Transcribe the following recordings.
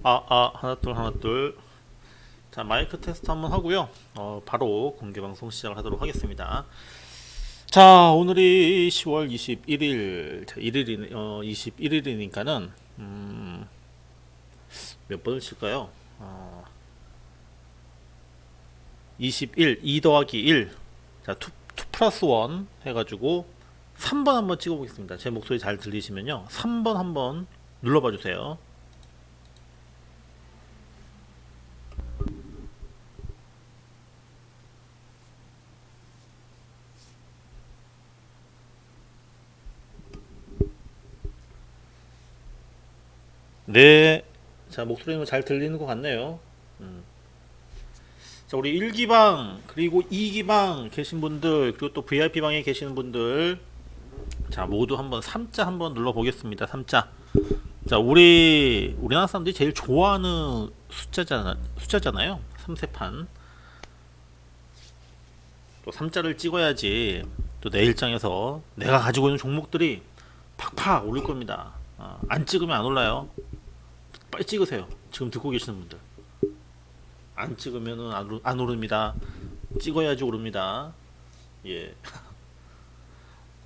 하나 둘 하나 둘. 자, 마이크 테스트 한번 하고요. 바로 공개 방송 시작을 하도록 하겠습니다. 자, 오늘이 10월 21일, 자, 21일이니까는 몇 번을 칠까요? 21, 2 더하기 1. 자, 2 플러스 1 해가지고 3번 한번 찍어보겠습니다. 제 목소리 잘 들리시면요, 3번 한번 눌러봐 주세요. 네. 자, 목소리는 잘 들리는 것 같네요. 자, 우리 1기방, 그리고 2기방 계신 분들, 그리고 또 VIP방에 계시는 분들, 자, 모두 한번 3자 한번 눌러보겠습니다. 3자. 자, 우리나라 사람들이 제일 좋아하는 숫자잖아요. 3세판. 또 3자를 찍어야지 또 내 일장에서 내가 가지고 있는 종목들이 팍팍 오를 겁니다. 안 찍으면 안 올라요. 빨리 찍으세요. 지금 듣고 계시는 분들. 안 찍으면은 안 오릅니다. 찍어야지 오릅니다. 예.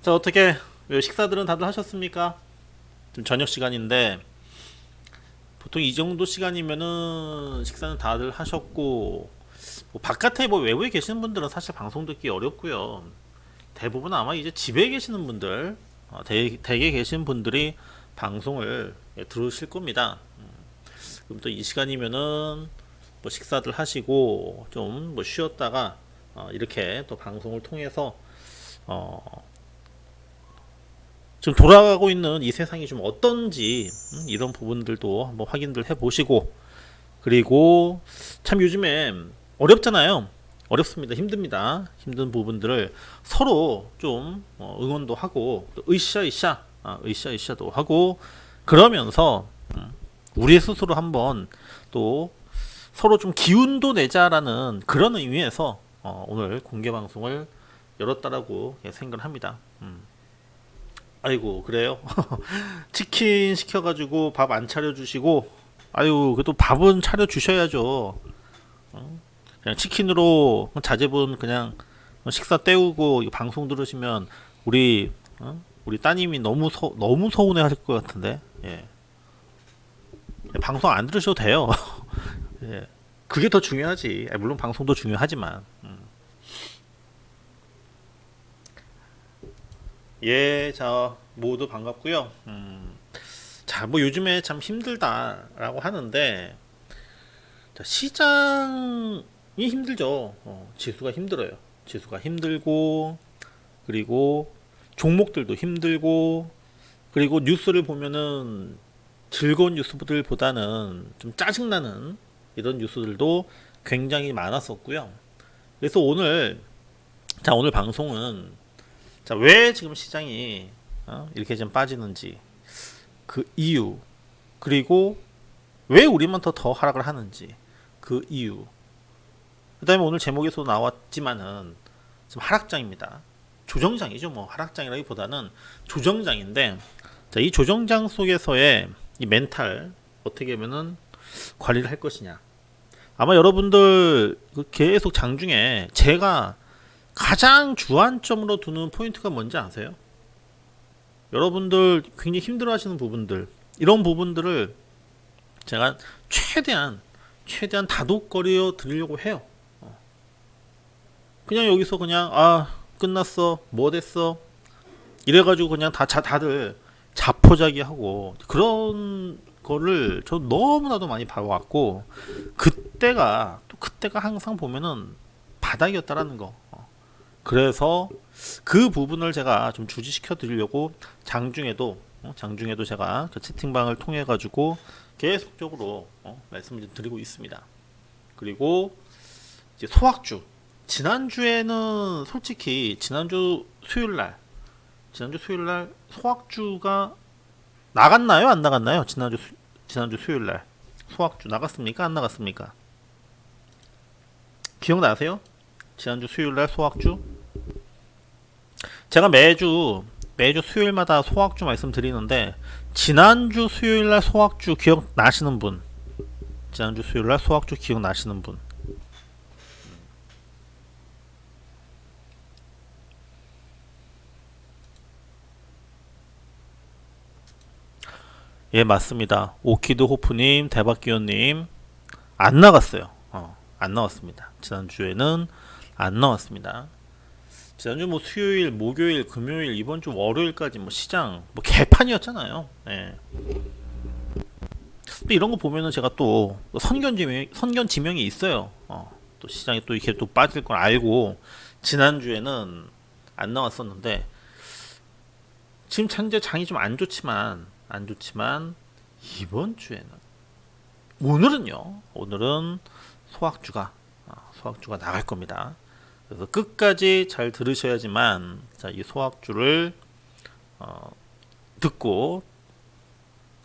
자, 어떻게 식사들은 다들 하셨습니까? 지금 저녁 시간인데 보통 이 정도 시간이면은 식사는 다들 하셨고, 뭐 바깥에 뭐 외부에 계시는 분들은 사실 방송 듣기 어렵고요. 대부분 아마 이제 집에 계시는 분들, 댁에 계신 분들이 방송을 들으실 겁니다. 그럼 또 이 시간이면은 뭐 식사들 하시고 좀 뭐 쉬었다가 이렇게 또 방송을 통해서 지금 돌아가고 있는 이 세상이 좀 어떤지 이런 부분들도 한번 확인들 해보시고, 그리고 참 요즘에 어렵잖아요. 어렵습니다. 힘듭니다. 힘든 부분들을 서로 좀 응원도 하고 또 으쌰으쌰도 하고, 그러면서 우리 스스로 한번 또 서로 좀 기운도 내자라는 그런 의미에서 오늘 공개 방송을 열었다라고 생각을 합니다. 아이고, 그래요? 치킨 시켜가지고 밥 안 차려주시고, 아유, 그래도 밥은 차려주셔야죠. 그냥 치킨으로 자제분 그냥 식사 때우고 방송 들으시면 우리 따님이 너무 서운해 하실 것 같은데. 예. 방송 안 들으셔도 돼요. 예. 그게 더 중요하지. 물론 방송도 중요하지만. 예, 자, 모두 반갑고요. 자, 뭐 요즘에 참 힘들다라고 하는데, 자, 시장이 힘들죠. 지수가 힘들어요. 지수가 힘들고, 그리고 종목들도 힘들고, 그리고 뉴스를 보면은 즐거운 뉴스들보다는 좀 짜증나는 이런 뉴스들도 굉장히 많았었고요. 그래서 오늘 방송은, 자, 왜 지금 시장이 이렇게 좀 빠지는지, 그 이유, 그리고 왜 우리만 더 하락을 하는지 그 이유, 그 다음에 오늘 제목에서 나왔지만은 지금 하락장입니다. 조정장이죠. 뭐 하락장이라기보다는 조정장인데, 자, 이 조정장 속에서의 이 멘탈 어떻게 하면은 관리를 할 것이냐. 아마 여러분들 계속 장중에 제가 가장 주안점으로 두는 포인트가 뭔지 아세요? 여러분들 굉장히 힘들어하시는 부분들, 이런 부분들을 제가 최대한 다독거려 드리려고 해요. 그냥 여기서 그냥 끝났어, 뭐 됐어, 이래가지고 그냥 다들 자포자기하고 그런 거를 저 너무나도 많이 봐왔고, 그때가 항상 보면은 바닥이었다라는 거. 그래서 그 부분을 제가 좀 주지시켜 드리려고 장중에도 제가 그 채팅방을 통해 가지고 계속적으로 말씀을 드리고 있습니다. 그리고 이제 소학주, 지난주에는 솔직히 지난주 수요일날 소학주가 나갔나요? 안 나갔나요? 지난주 수요일날 소학주 나갔습니까? 안 나갔습니까? 기억나세요? 지난주 수요일날 소학주? 제가 매주 수요일마다 소학주 말씀드리는데, 지난주 수요일날 소학주 기억나시는 분? 지난주 수요일날 소학주 기억나시는 분? 예, 맞습니다. 오키드 호프님, 대박기원님 안 나갔어요. 안 나왔습니다. 지난주에는 안 나왔습니다. 지난주 뭐 수요일, 목요일, 금요일, 이번 주 월요일까지 뭐 시장 뭐 개판이었잖아요. 예. 또 이런 거 보면은 제가 또 선견 지명이 있어요. 또 시장이 또 이렇게 또 빠질 걸 알고 지난주에는 안 나왔었는데 지금 현재 장이 좀 안 좋지만 이번 주에는 오늘은 소학주가 나갈 겁니다. 그래서 끝까지 잘 들으셔야지만 자, 이 소학주를 듣고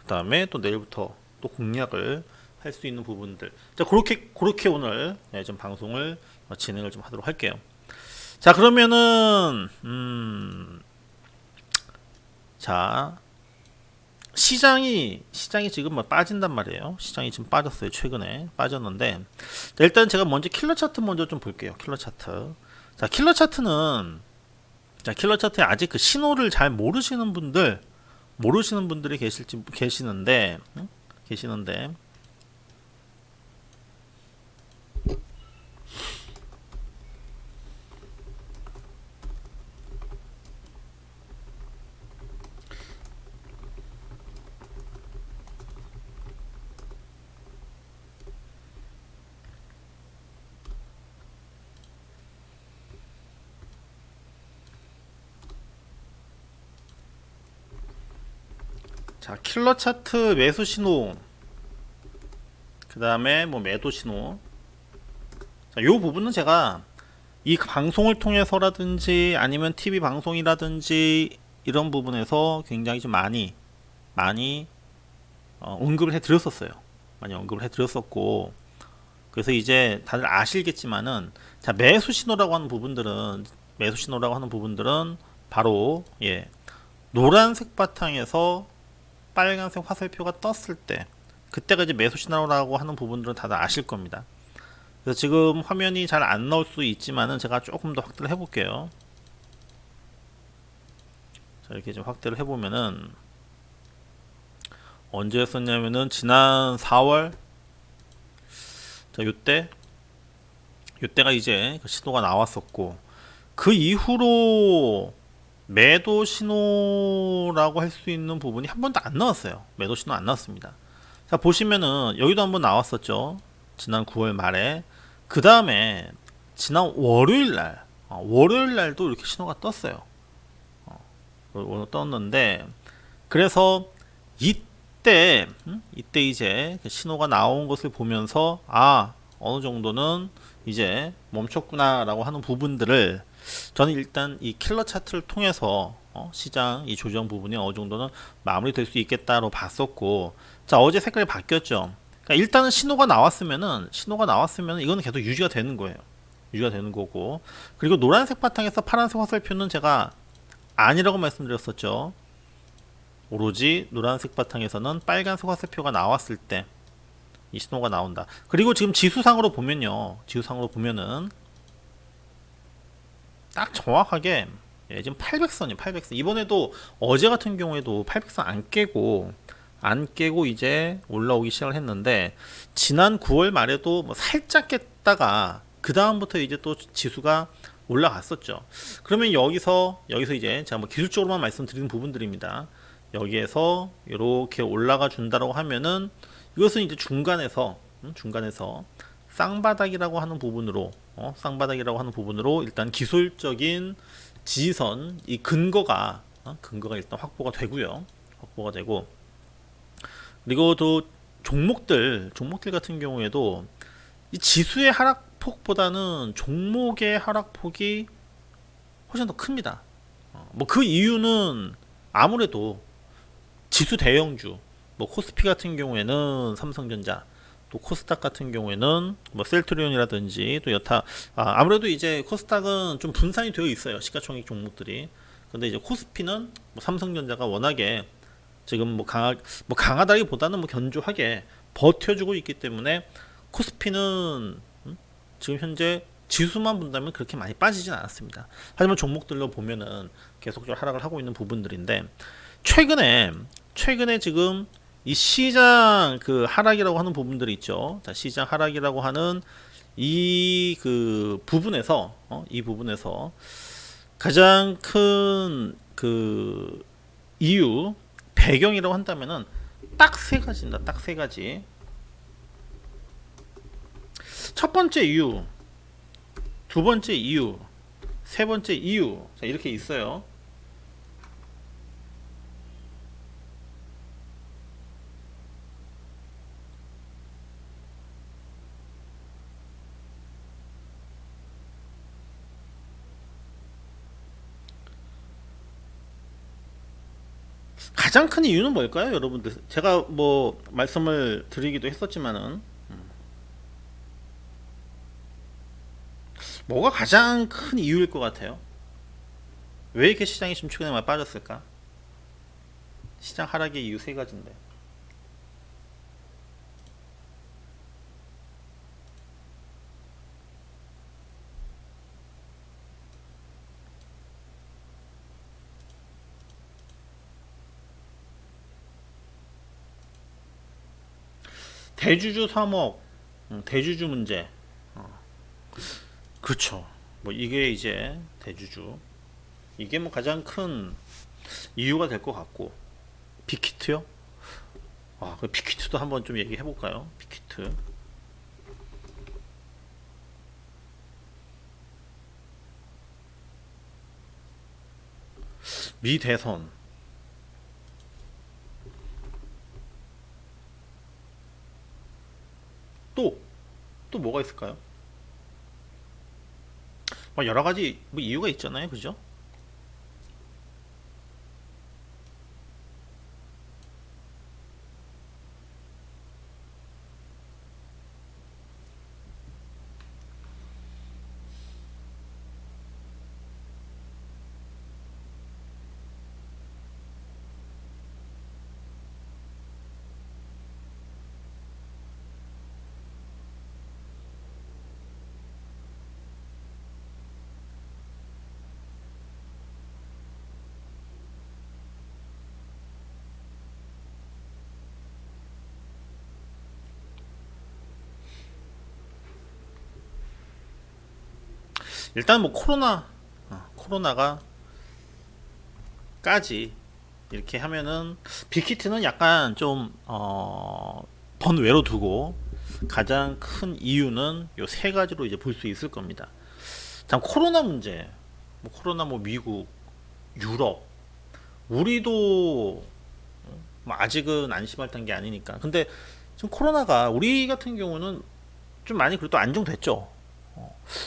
그 다음에 또 내일부터 또 공략을 할 수 있는 부분들. 자, 그렇게 오늘 좀 방송을 진행을 좀 하도록 할게요. 자, 그러면은 자, 시장이 지금 뭐 빠진단 말이에요. 시장이 지금 빠졌어요. 최근에 빠졌는데 일단 제가 먼저 킬러 차트 먼저 좀 볼게요. 킬러 차트. 자, 킬러 차트에 아직 그 신호를 잘 모르시는 분들이 계시는데 자, 킬러 차트 매수 신호, 그 다음에 뭐 매도 신호. 자, 요 부분은 제가 이 방송을 통해서라든지 아니면 TV 방송이라든지 이런 부분에서 굉장히 좀 많이 언급을 해드렸었어요. 많이 언급을 해드렸었고, 그래서 이제 다들 아시겠지만은 자, 매수 신호라고 하는 부분들은 바로 노란색 바탕에서 빨간색 화살표가 떴을 때 그때가 이제 매수 신호라고 하는 부분들은 다들 아실 겁니다. 그래서 지금 화면이 잘 안 나올 수 있지만은 제가 조금 더 확대를 해볼게요. 자, 이렇게 좀 확대를 해보면은 언제였었냐면은 지난 4월 자, 요때가 이제 그 신호가 나왔었고 그 이후로 매도 신호라고 할 수 있는 부분이 한 번도 안 나왔어요. 매도 신호 안 나왔습니다. 자, 보시면은 여기도 한번 나왔었죠. 지난 9월 말에. 그 다음에 지난 월요일날도 이렇게 신호가 떴어요. 떴는데 그래서 이때 이제 신호가 나온 것을 보면서 어느 정도는 이제 멈췄구나라고 하는 부분들을 저는 일단 이 킬러 차트를 통해서 시장 이 조정 부분이 어느 정도는 마무리될 수 있겠다로 봤었고, 자, 어제 색깔이 바뀌었죠. 그러니까 일단은 신호가 나왔으면은 이거는 계속 유지가 되는 거예요. 유지가 되는 거고, 그리고 노란색 바탕에서 파란색 화살표는 제가 아니라고 말씀드렸었죠. 오로지 노란색 바탕에서는 빨간색 화살표가 나왔을 때 이 신호가 나온다. 그리고 지금 지수상으로 보면은 딱 정확하게 지금 800선이 800선. 이번에도 어제 같은 경우에도 800선 안 깨고 이제 올라오기 시작을 했는데 지난 9월 말에도 뭐 살짝 깼다가 그 다음부터 이제 또 지수가 올라갔었죠. 그러면 여기서 이제 제가 뭐 기술적으로만 말씀드리는 부분들입니다. 여기에서 이렇게 올라가 준다라고 하면은 이것은 이제 중간에서 쌍바닥이라고 하는 부분으로 일단 기술적인 지지선 이 근거가 일단 확보가 되고요. 확보가 되고, 그리고 또 종목들 같은 경우에도 이 지수의 하락폭보다는 종목의 하락폭이 훨씬 더 큽니다. 뭐 그 이유는 아무래도 지수 대형주, 뭐 코스피 같은 경우에는 삼성전자, 또 코스닥 같은 경우에는 뭐 셀트리온이라든지 또 여타 아무래도 이제 코스닥은 좀 분산이 되어 있어요. 시가총액 종목들이. 근데 이제 코스피는 뭐 삼성전자가 워낙에 지금 뭐 강하다기보다는 뭐 견조하게 버텨주고 있기 때문에 코스피는 지금 현재 지수만 본다면 그렇게 많이 빠지진 않았습니다. 하지만 종목들로 보면은 계속적으로 하락을 하고 있는 부분들인데, 최근에 지금 이 시장 그 하락이라고 하는 부분들이 있죠. 자, 시장 하락이라고 하는 이 그 부분에서 이 부분에서 가장 큰 그 이유, 배경이라고 한다면은 딱 세 가지입니다. 딱 세 가지. 첫 번째 이유, 두 번째 이유, 세 번째 이유. 자, 이렇게 있어요. 가장 큰 이유는 뭘까요, 여러분들? 제가 뭐 말씀을 드리기도 했었지만은, 뭐가 가장 큰 이유일 것 같아요? 왜 이렇게 시장이 좀 최근에 많이 빠졌을까? 시장 하락의 이유 세 가지인데. 대주주 3억, 대주주 문제. 그렇죠. 뭐 이게 이제 대주주. 이게 뭐 가장 큰 이유가 될 것 같고. 빅히트요? 그 빅히트도 한번 좀 얘기해 볼까요? 빅히트. 미 대선. 또, 또 뭐가 있을까요? 여러 가지 뭐 이유가 있잖아요. 그죠? 일단 뭐 코로나가 까지 이렇게 하면은 빅히트는 약간 좀 번외로 두고 가장 큰 이유는 요 세 가지로 이제 볼 수 있을 겁니다. 참 코로나 문제, 뭐 코로나 뭐 미국, 유럽, 우리도 뭐 아직은 안심할 단계 아니니까. 근데 지금 코로나가 우리 같은 경우는 좀 많이 그래도 안정됐죠.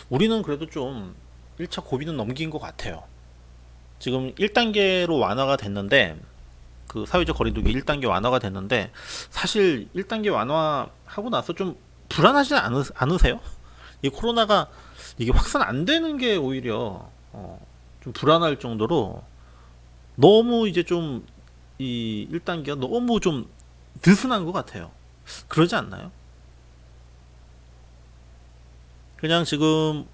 우리는 그래도 좀 1차 고비는 넘긴 것 같아요. 지금 1단계로 완화가 됐는데, 그 사회적 거리두기 1단계 완화가 됐는데, 사실 1단계 완화하고 나서 좀 불안하지 않으세요? 이 코로나가 이게 확산 안 되는 게 오히려 좀 불안할 정도로 너무 이제 좀 이 1단계가 너무 좀 느슨한 것 같아요. 그러지 않나요? 그냥 지금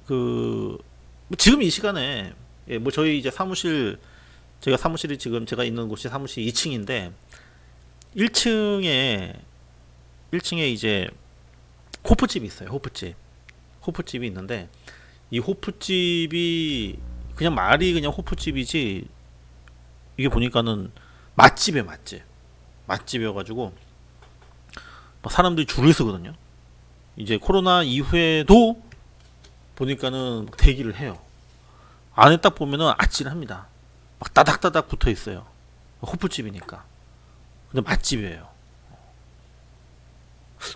그 지금 이 시간에 뭐 저희 이제 제가 사무실이 지금 제가 있는 곳이 사무실 2층인데 1층에 이제 호프집이 있어요. 호프집이 있는데 이 호프집이 그냥 말이 그냥 호프집이지, 이게 보니까는 맛집이어가지고 막 사람들이 줄을 서거든요. 이제 코로나 이후에도 보니까는 대기를 해요. 안에 딱 보면은 아찔합니다. 막 따닥따닥 붙어 있어요. 호프집이니까. 근데 맛집이에요.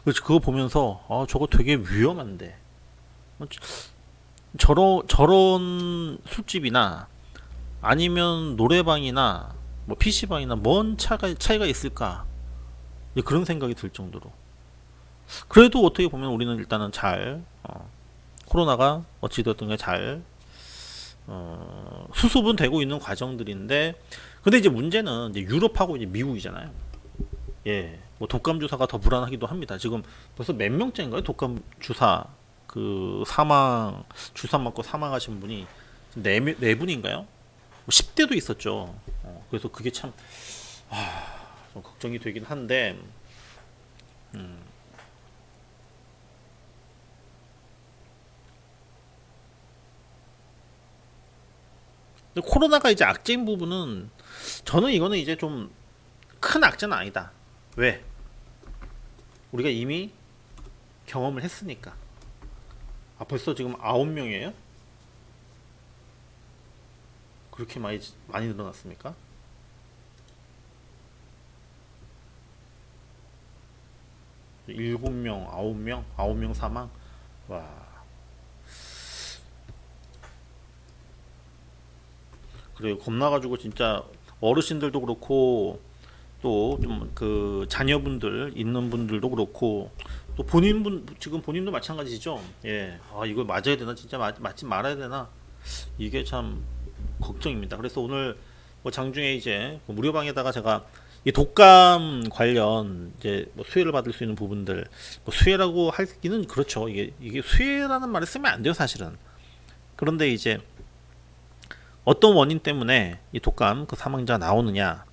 그래서 그거 보면서 저거 되게 위험한데, 저런 술집이나 아니면 노래방이나 뭐 PC방이나 뭔 차이가 있을까, 그런 생각이 들 정도로. 그래도 어떻게 보면 우리는 일단은 잘 코로나가 어찌되었든 간에 잘 수습은 되고 있는 과정들인데, 근데 이제 문제는 이제 유럽하고 이제 미국이잖아요. 예, 뭐 독감 주사가 더 불안하기도 합니다. 지금 벌써 몇 명째인가요? 독감 주사 그 사망 주사 맞고 사망하신 분이 네 분인가요? 뭐 10대도 있었죠. 그래서 그게 참 좀 걱정이 되긴 한데 근데 코로나가 이제 악재인 부분은 저는 이거는 이제 좀 큰 악재는 아니다. 왜? 우리가 이미 경험을 했으니까. 아, 벌써 지금 9명이에요? 그렇게 많이 늘어났습니까? 7명, 9명, 9명 사망. 와. 그래요. 겁나가지고 진짜 어르신들도 그렇고 또 좀 그 자녀분들 있는 분들도 그렇고 또 지금 본인도 마찬가지죠. 예. 아, 이거 맞아야 되나? 진짜 맞지 말아야 되나? 이게 참 걱정입니다. 그래서 오늘 뭐 장중에 이제 그 무료방에다가 제가 이 독감 관련 이제 뭐 수혜를 받을 수 있는 부분들 뭐 수혜라고 하기는 그렇죠. 이게 수혜라는 말을 쓰면 안 돼요, 사실은. 그런데 이제 어떤 원인 때문에 이 독감 그 사망자가 나오느냐?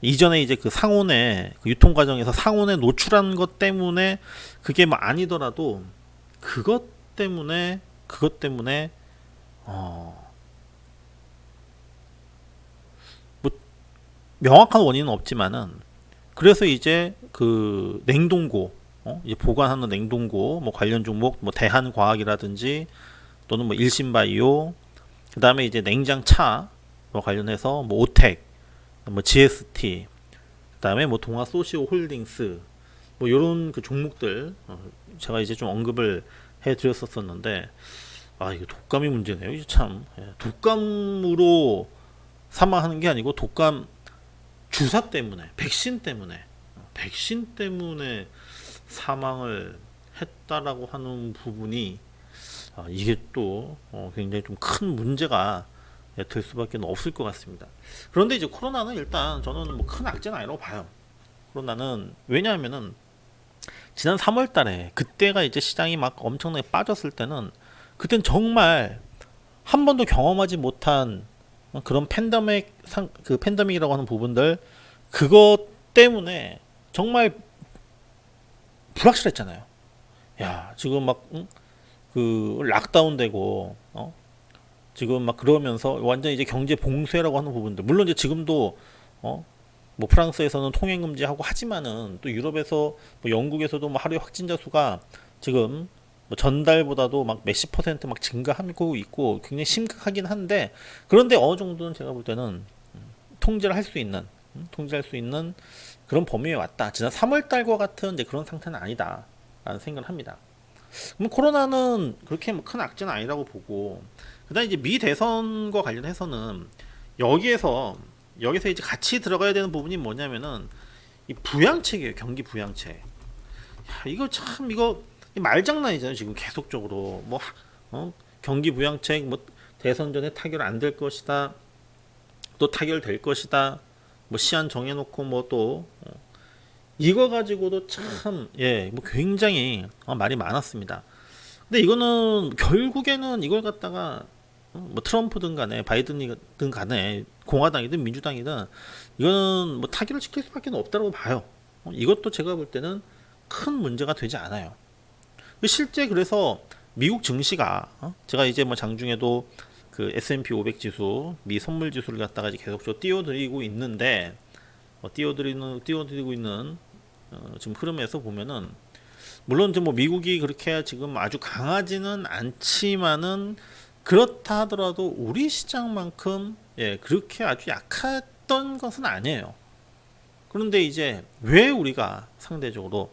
이전에 이제 그 상온에 그 유통 과정에서 상온에 노출한 것 때문에 그게 뭐 아니더라도 그것 때문에 어, 뭐 명확한 원인은 없지만은 그래서 이제 그 냉동고 이제 보관하는 냉동고 뭐 관련 종목 뭐 대한과학이라든지 또는 뭐 일신바이오 그다음에 이제 냉장차 뭐 관련해서 뭐 오텍 뭐 GST 그다음에 뭐 동아소시오 홀딩스 뭐 요런 그 종목들 제가 이제 좀 언급을 해 드렸었는데 아 이거 독감이 문제네요. 이게 참 독감으로 사망하는 게 아니고 독감 주사 때문에 백신 때문에 사망을 했다라고 하는 부분이 이게 또 굉장히 좀 큰 문제가 될 수밖에 없을 것 같습니다. 그런데 이제 코로나는 일단 저는 뭐 큰 악재는 아니라고 봐요. 코로나는 왜냐하면은 지난 3월 달에 그때가 이제 시장이 막 엄청나게 빠졌을 때는 그땐 정말 한 번도 경험하지 못한 그런 그 팬데믹이라고 하는 부분들 그것 때문에 정말 불확실했잖아요. 야, 지금 막, 그, 락다운 되고, 지금 막 그러면서 완전 이제 경제 봉쇄라고 하는 부분들. 물론 이제 지금도, 어, 뭐 프랑스에서는 통행 금지하고 하지만은 또 유럽에서 뭐 영국에서도 뭐 하루에 확진자 수가 지금 뭐 전달보다도 막 몇십 퍼센트 막 증가하고 있고 굉장히 심각하긴 한데 그런데 어느 정도는 제가 볼 때는 통제를 할 수 있는 통제할 수 있는 그런 범위에 왔다. 지난 3월 달과 같은 이제 그런 상태는 아니다라는 생각을 합니다. 그럼 코로나는 그렇게 뭐 큰 악재는 아니라고 보고 그다음 이제 미 대선과 관련해서는 여기에서 이제 같이 들어가야 되는 부분이 뭐냐면은 이 부양책이에요. 경기 부양책. 야, 이거 참 이거 말장난이잖아요. 지금 계속적으로 뭐 경기 부양책 뭐 대선 전에 타결 안 될 것이다. 또 타결될 것이다. 뭐 시한 정해놓고 뭐 또 이거 가지고도 참 뭐 굉장히 말이 많았습니다. 근데 이거는 결국에는 이걸 갖다가 뭐 트럼프든 간에 바이든이든 간에 공화당이든 민주당이든 이거는 뭐 타결을 시킬 수밖에 없다고 봐요. 이것도 제가 볼 때는 큰 문제가 되지 않아요. 실제 그래서 미국 증시가 제가 이제 뭐 장중에도 그 S&P 500 지수 미 선물 지수를 갖다가 이제 계속적으로 띄워드리고 있는데 띄워드리고 있는 지금 흐름에서 보면은 물론 뭐 미국이 그렇게 지금 아주 강하지는 않지만은 그렇다 하더라도 우리 시장만큼 그렇게 아주 약했던 것은 아니에요. 그런데 이제 왜 우리가 상대적으로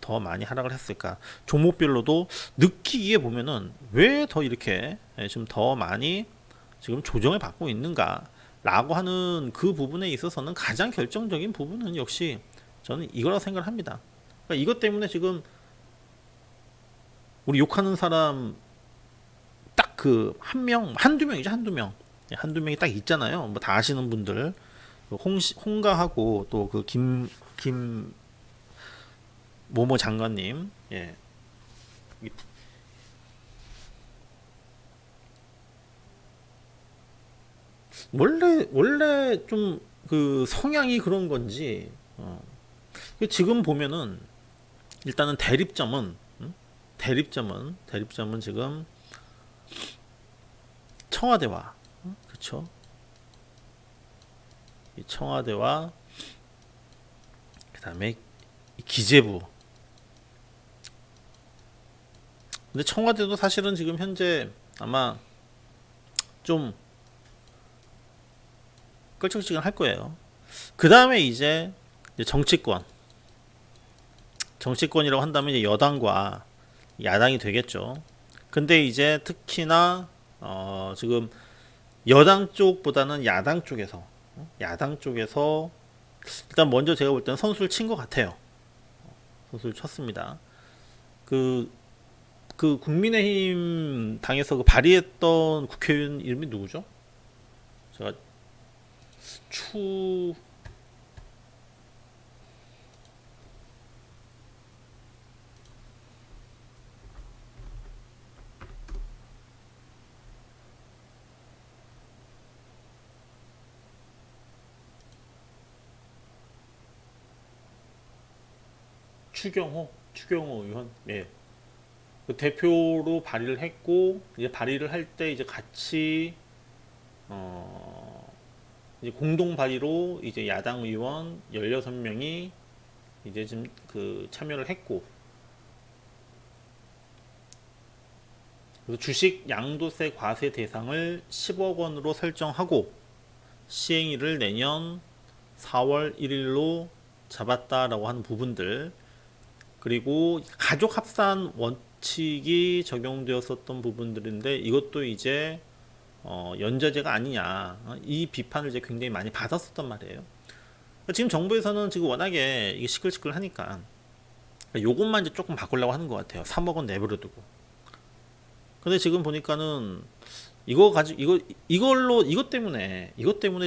더 많이 하락을 했을까? 종목별로도 느끼기에 보면은 왜 더 이렇게 지금 더 많이 지금 조정을 받고 있는가라고 하는 그 부분에 있어서는 가장 결정적인 부분은 역시 저는 이거라고 생각을 합니다. 그러니까 이것 때문에 지금 우리 욕하는 사람 딱 그 한두 명이죠, 한두 명. 한두 명이 딱 있잖아요. 뭐 다 아시는 분들. 홍가하고 또 그 김 모모 장관님, 예. 원래 좀 그 성향이 그런 건지, 지금 보면은 일단은 대립점은 지금 청와대와, 그렇죠? 이 청와대와 그다음에 이 기재부. 근데 청와대도 사실은 지금 현재 아마 좀 끌적지근할 거예요. 그 다음에 이제 정치권이라고 한다면 이제 여당과 야당이 되겠죠. 근데 이제 특히나 지금 여당 쪽보다는 야당 쪽에서 일단 먼저 제가 볼 때는 선수를 친 것 같아요. 선수를 쳤습니다. 그 국민의힘 당에서 그 발의했던 국회의원 이름이 누구죠? 제가 추 추경호 의원, 예. 그 대표로 발의를 했고, 이제 발의를 할 때 이제 같이 이제 공동 발의로 이제 야당 의원 16명이 이제 지금 그 참여를 했고, 그래서 주식 양도세 과세 대상을 10억 원으로 설정하고 시행일을 내년 4월 1일로 잡았다라고 하는 부분들, 그리고 가족 합산 원칙이 적용되었었던 부분들인데 이것도 이제 연좌제가 아니냐, 이 비판을 이제 굉장히 많이 받았었단 말이에요. 지금 정부에서는 지금 워낙에 이게 시끌시끌하니까 요것만 이제 조금 바꾸려고 하는 것 같아요. 3억 원 내버려두고. 근데 지금 보니까는 이것 때문에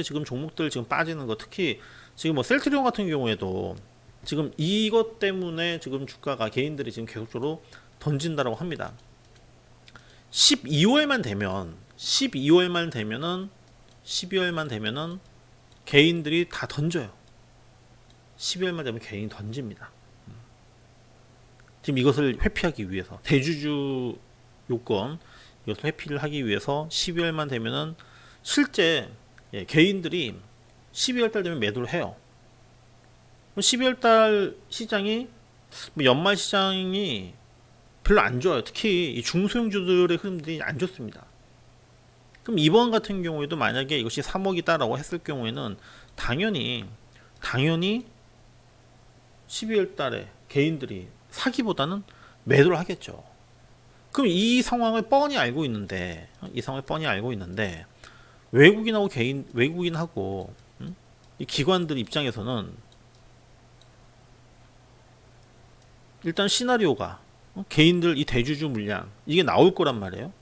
지금 종목들 지금 빠지는 거, 특히 지금 뭐 셀트리온 같은 경우에도 지금 이것 때문에 지금 주가가 개인들이 지금 계속적으로 던진다라고 합니다. 12월만 되면은 개인들이 다 던져요. 12월만 되면 개인이 던집니다. 지금 이것을 회피하기 위해서 대주주 요건 이것을 회피를 하기 위해서 12월만 되면은 실제 개인들이 12월 달 되면 매도를 해요. 12월 달 시장이 연말 시장이 별로 안 좋아요. 특히 이 중소형주들의 흐름들이 안 좋습니다. 그럼 이번 같은 경우에도 만약에 이것이 3억이다라고 했을 경우에는 당연히 12월 달에 개인들이 사기보다는 매도를 하겠죠. 그럼 이 상황을 뻔히 알고 있는데 외국인하고 이 기관들 입장에서는 일단 시나리오가 개인들 이 대주주 물량 이게 나올 거란 말이에요.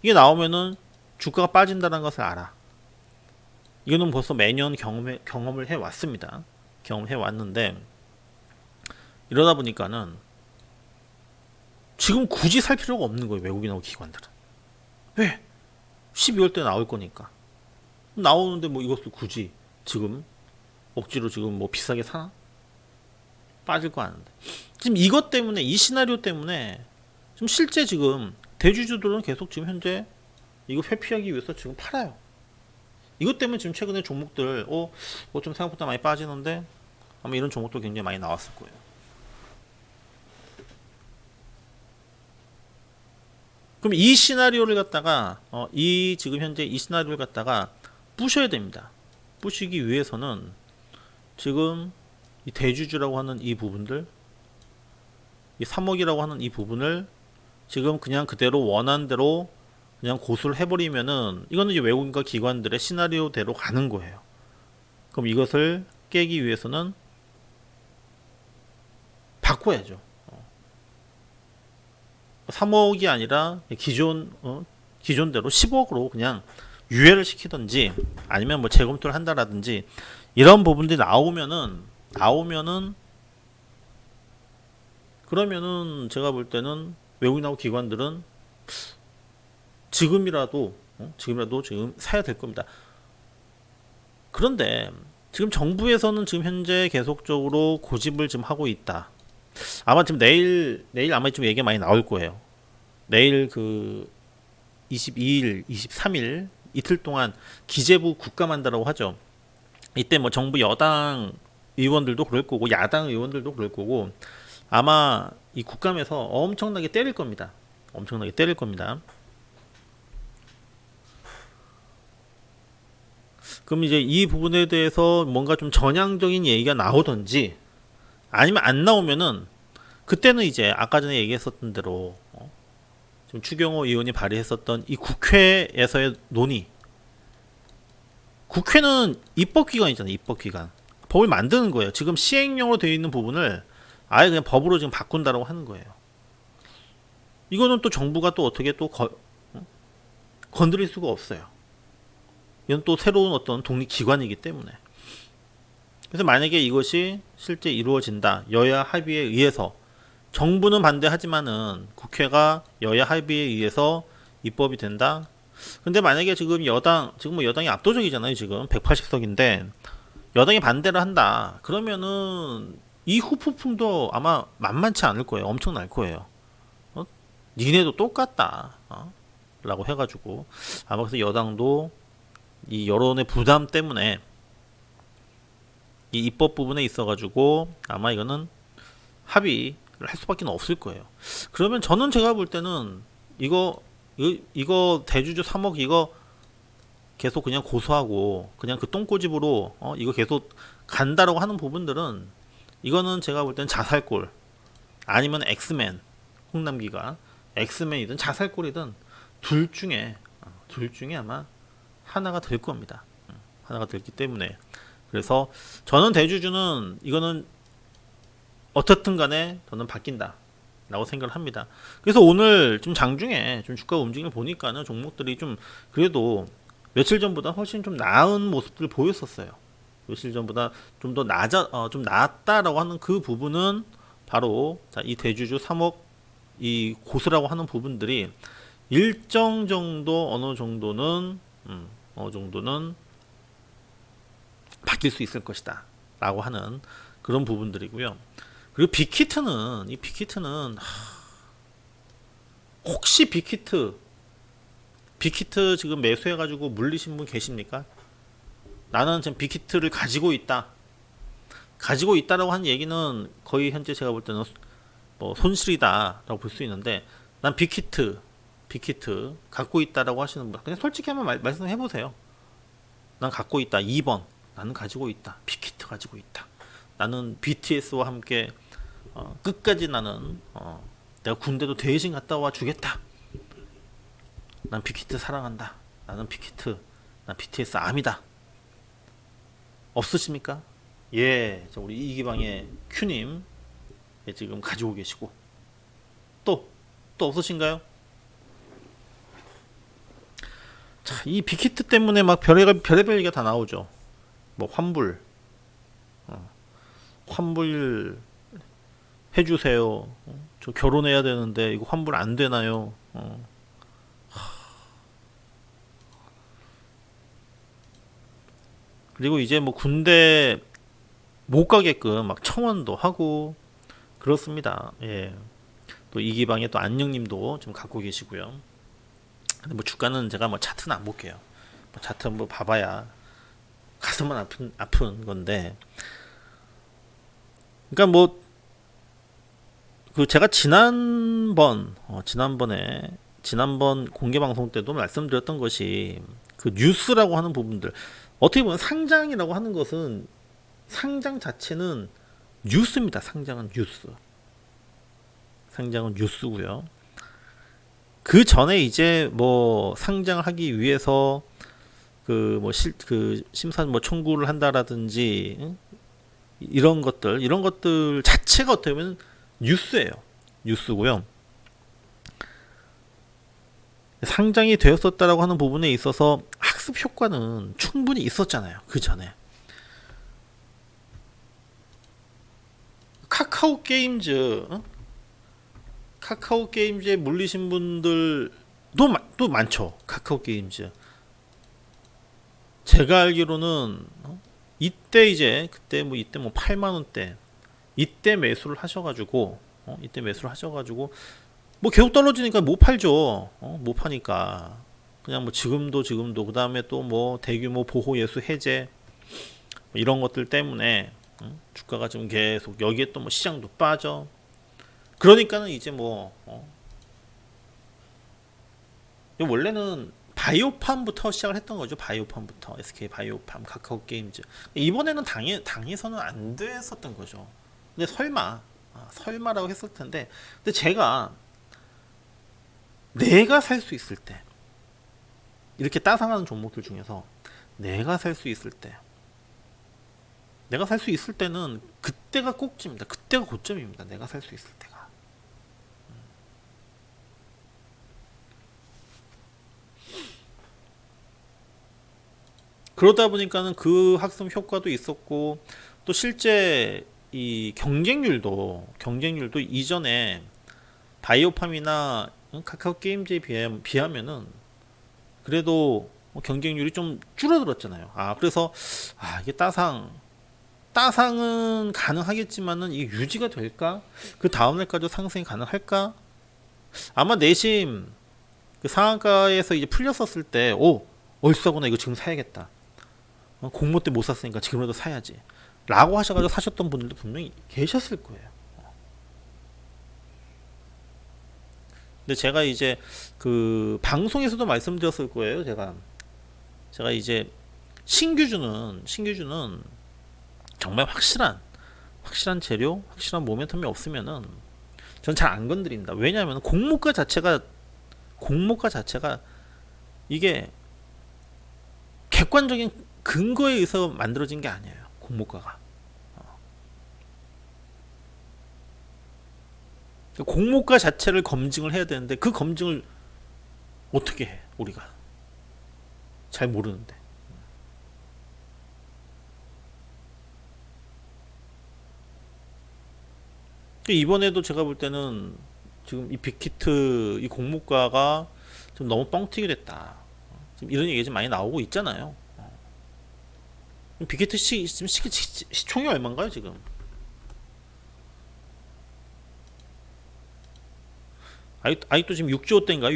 이게 나오면은 주가가 빠진다는 것을 알아. 이거는 벌써 매년 경험을 해왔습니다. 경험해왔는데 이러다 보니까는 지금 굳이 살 필요가 없는 거예요. 외국인하고 기관들은. 왜? 12월 때 나올 거니까. 나오는데 뭐 이것을 굳이 지금 억지로 지금 뭐 비싸게 사나? 빠질 거 아는데. 지금 이것 때문에, 이 시나리오 때문에 지금 실제 지금 대주주들은 계속 지금 현재 이거 회피하기 위해서 지금 팔아요. 이것 때문에 지금 최근에 종목들 좀 생각보다 많이 빠지는데 아마 이런 종목도 굉장히 많이 나왔을 거예요. 그럼 이 시나리오를 갖다가 지금 현재 이 시나리오를 갖다가 부셔야 됩니다. 부시기 위해서는 지금 이 대주주라고 하는 이 부분들, 이 3억이라고 하는 이 부분을 지금 그냥 그대로 원한 대로 그냥 고수를 해버리면은 이거는 이제 외국인과 기관들의 시나리오대로 가는 거예요. 그럼 이것을 깨기 위해서는 바꿔야죠. 3억이 아니라 기존대로 10억으로 그냥 유예를 시키든지 아니면 뭐 재검토를 한다라든지 이런 부분들이 나오면은 그러면은 제가 볼 때는 외국인하고 기관들은 지금이라도 지금 사야 될 겁니다. 그런데 지금 정부에서는 지금 현재 계속적으로 고집을 지금 하고 있다. 아마 지금 내일 아마 좀 얘기가 많이 나올 거예요. 내일 그 22일, 23일 이틀 동안 기재부 국감한다라고 하죠. 이때 뭐 정부 여당 의원들도 그럴 거고 야당 의원들도 그럴 거고 아마 이 국감에서 엄청나게 때릴 겁니다. 엄청나게 때릴 겁니다. 그럼 이제 이 부분에 대해서 뭔가 좀 전향적인 얘기가 나오던지 아니면 안 나오면은 그때는 이제 아까 전에 얘기했었던 대로 지금 추경호 의원이 발의했었던 이 국회에서의 논의. 국회는 입법기관이잖아요. 입법기관. 법을 만드는 거예요. 지금 시행령으로 되어 있는 부분을 아예 그냥 법으로 지금 바꾼다라고 하는 거예요. 이거는 또 정부가 또 어떻게 또 건드릴 수가 없어요. 이건 또 새로운 어떤 독립기관이기 때문에. 그래서 만약에 이것이 실제 이루어진다. 여야 합의에 의해서 정부는 반대하지만은 국회가 여야 합의에 의해서 입법이 된다. 근데 만약에 지금 뭐 여당이 압도적이잖아요. 지금 180석인데 여당이 반대를 한다. 그러면은 이 후폭풍도 아마 만만치 않을 거예요. 엄청날 거예요. 니네도 똑같다. 라고 해가지고 아마 그래서 여당도 이 여론의 부담 때문에 이 입법 부분에 있어가지고 아마 이거는 합의를 할 수밖에 없을 거예요. 그러면 제가 볼 때는 이거 대주주 3억 이거 계속 그냥 고소하고 그냥 그 똥꼬집으로 이거 계속 간다라고 하는 부분들은 이거는 제가 볼 때는 자살골 아니면 엑스맨 홍남기가 엑스맨이든 자살골이든 둘 중에 아마 하나가 될 겁니다. 하나가 됐기 때문에 그래서 저는 대주주는 이거는 어떻든 간에 저는 바뀐다 라고 생각을 합니다. 그래서 오늘 좀 장중에 좀 주가 움직임을 보니까는 종목들이 좀 그래도 며칠 전보다 훨씬 좀 나은 모습들을 보였었어요. 며칠 전보다 좀 더 좀 나았다라고 하는 그 부분은 바로 이 대주주 3억 이 고수라고 하는 부분들이 일정 정도 어느 정도는 바뀔 수 있을 것이다 라고 하는 그런 부분들이고요. 그리고 빅히트는 혹시 빅히트 지금 매수해가지고 물리신 분 계십니까? 나는 지금 빅히트를 가지고 있다라고 하는 얘기는 거의 현재 제가 볼 때는 뭐 손실이다라고 볼 수 있는데 난 빅히트 갖고 있다라고 하시는 분 그냥 솔직히 한번 말씀해 보세요. 난 갖고 있다. 2번 나는 가지고 있다. 빅히트 가지고 있다. 나는 BTS와 함께 끝까지 나는 내가 군대도 대신 갔다 와 주겠다. 난 빅히트 사랑한다. 난 BTS 암이다. 없으십니까? 예, 우리 이기방의 큐님 지금 가지고 계시고 또 없으신가요? 자, 이 빅히트 때문에 막 별의별 얘기가 다 나오죠. 뭐 환불 해주세요. 저 결혼해야 되는데 이거 환불 안 되나요? 그리고 이제 뭐 군대 못 가게끔 막 청원도 하고 그렇습니다. 예. 또 이기방에 또 안녕님도 좀 갖고 계시고요. 근데 뭐 주가는 제가 뭐 차트는 안 볼게요. 뭐 차트 뭐 봐봐야 가슴은 아픈 건데. 그러니까 뭐 그 제가 지난번 공개 방송 때도 말씀드렸던 것이 그 뉴스라고 하는 부분들 어떻게 보면 상장이라고 하는 것은 상장 자체는 뉴스입니다. 상장은 뉴스고요. 그 전에 이제 뭐 상장을 하기 위해서 그 심사 뭐 청구를 한다라든지 이런 것들 자체가 어떻게 보면 뉴스고요. 상장이 되었었다라고 하는 부분에 있어서 학습 효과는 충분히 있었잖아요. 그 전에. 카카오 게임즈, 카카오 게임즈에 물리신 분들도 또 많죠. 카카오 게임즈. 제가 알기로는 이때 이제 그때 뭐 이때 뭐 8만 원대 이때 매수를 하셔가지고 이때 매수를 하셔가지고 뭐 계속 떨어지니까 못 팔죠. 못 파니까 그냥 뭐 지금도 그 다음에 또 뭐 대규모 보호 예수 해제 뭐 이런 것들 때문에 주가가 지금 계속 여기에 또 뭐 시장도 빠져. 그러니까는 이제 뭐 원래는 바이오팜부터 시작을 했던 거죠. 바이오팜부터 SK 바이오팜, 카카오 게임즈. 이번에는 당해서는 안 됐었던 거죠. 근데 설마라고 했을 텐데, 근데 제가 내가 살 수 있을 때 이렇게 따상하는 종목들 중에서 내가 살 수 있을 때는 그때가 꼭지입니다. 그때가 고점입니다. 내가 살 수 있을 때가. 그러다 보니까는 그 학습 효과도 있었고 또 실제 이 경쟁률도 이전에 바이오팜이나 카카오 게임즈에 비하면은 그래도 경쟁률이 좀 줄어들었잖아요. 그래서 이게 따상은 가능하겠지만은 이게 유지가 될까? 그 다음날까지 상승이 가능할까? 아마 내심 그 상한가에서 이제 풀렸었을 때, 얼싸구나 이거 지금 사야겠다. 공모 때 못 샀으니까 지금이라도 사야지. 라고 하셔가지고 사셨던 분들도 분명히 계셨을 거예요. 근데 제가 이제 그 방송에서도 말씀드렸을 거예요. 제가 이제 신규주는 정말 확실한 재료, 확실한 모멘텀이 없으면은 전 잘 안 건드린다. 왜냐하면 공모가 자체가 이게 객관적인 근거에 의해서 만들어진 게 아니에요. 공모가가. 공모가 자체를 검증을 해야 되는데 그 검증을 어떻게 해? 우리가 잘 모르는데. 이번에도 제가 볼 때는 지금 이 빅히트 이 공모가가 좀 너무 뻥튀기 됐다. 지금 이런 얘기 좀 많이 나오고 있잖아요. 빅히트 지금 시총이 얼마인가요 지금? 아직도 지금 6조 대인가요?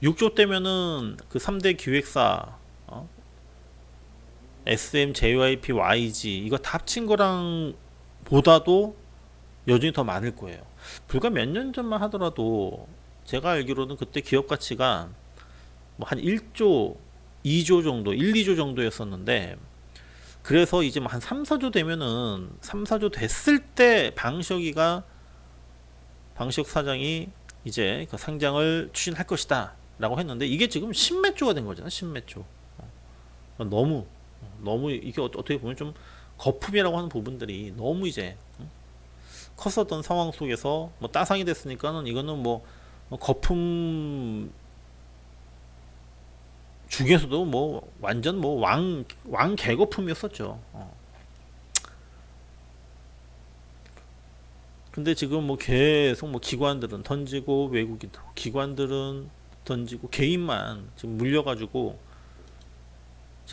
6조 대면은 그 3대 기획사 SM, JYP, YG 이거 다 합친 거랑 보다도 여전히 더 많을 거예요. 불과 몇 년 전만 하더라도 제가 알기로는 그때 기업 가치가 뭐 한 1조, 2조 정도, 1, 2조 정도였었는데 그래서 이제 뭐 한 3, 4조 되면은 3, 4조 됐을 때 방시혁 사장이 이제 그 상장을 추진할 것이다 라고 했는데 이게 지금 10몇 조가 된 거잖아. 10몇 조. 너무 이게 어떻게 보면 좀 거품이라고 하는 부분들이 너무 이제 컸었던 상황 속에서 뭐 따상이 됐으니까는 이거는 뭐 거품 중에서도 뭐 완전 뭐 왕 개거품이었었죠. 근데 지금 뭐 계속 뭐 기관들은 던지고 외국인 기관들은 던지고 개인만 지금 물려가지고